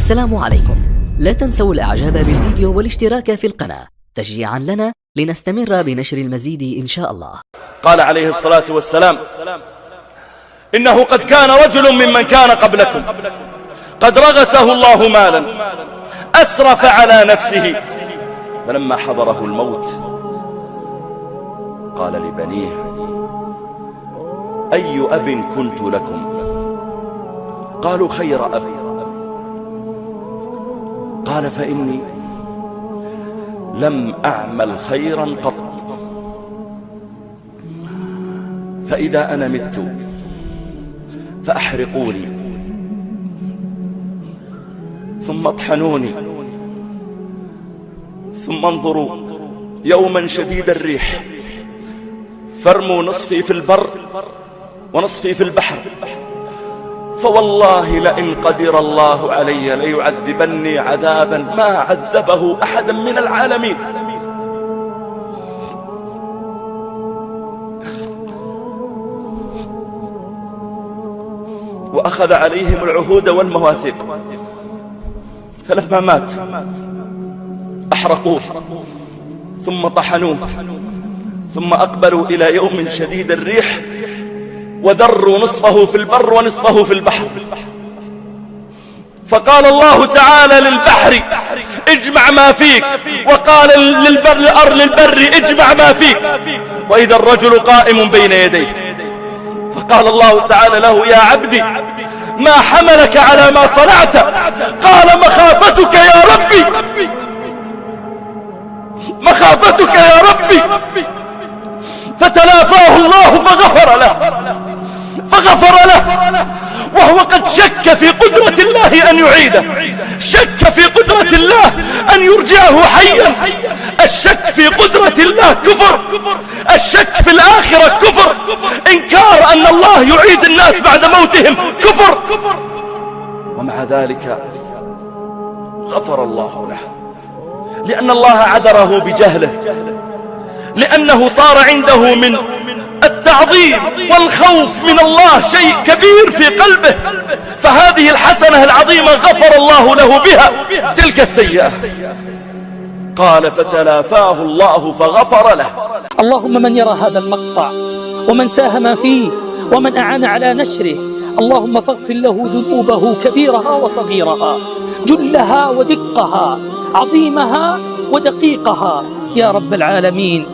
السلام عليكم. لا تنسوا الإعجاب بالفيديو والاشتراك في القناة تشجيعا لنا لنستمر بنشر المزيد إن شاء الله. قال عليه الصلاة والسلام: إنه قد كان رجل ممن كان قبلكم قد رغسه الله مالا أسرف على نفسه، فلما حضره الموت قال لبنيه: أي أب كنت لكم؟ قالوا: خير أب. قال: فإني لم أعمل خيرا قط، فإذا أنا مت فأحرقوني ثم اطحنوني، ثم انظروا يوما شديد الريح فارموا نصفي في البر ونصفي في البحر، فوالله لئن قدر الله علي ليعذبني عذابا ما عذبه أحدا من العالمين. وأخذ عليهم العهود والمواثيق، فلما مات أحرقوه ثم طحنوه، ثم أقبلوا إلى يوم شديد الريح وذروا نصفه في البر ونصفه في البحر، فقال الله تعالى للبحر: اجمع ما فيك، وقال للبر: اجمع ما فيك، وإذا الرجل قائم بين يديه، فقال الله تعالى له: يا عبدي ما حملك على ما صنعت؟ قال: مخافتك يا ربي، مخافتك يا ربي. فتلافاه الله فغفر له، وهو قد شك في قدرة الله أن يعيده، شك في قدرة الله أن يرجعه حيا. الشك في قدرة الله كفر، الشك في الآخرة كفر، إنكار أن الله يعيد الناس بعد موتهم كفر. ومع ذلك غفر الله له، لأن الله عذره بجهله، لأنه صار عنده من التعظيم والخوف من الله شيء كبير في قلبه، فهذه الحسنة العظيمة غفر الله له بها تلك السيئة. قال: فتلافاه الله فغفر له. اللهم من يرى هذا المقطع ومن ساهم فيه ومن أعان على نشره، اللهم فاغفر له ذنوبه كبيرها وصغيرها، جلها ودقها، عظيمها ودقيقها، يا رب العالمين.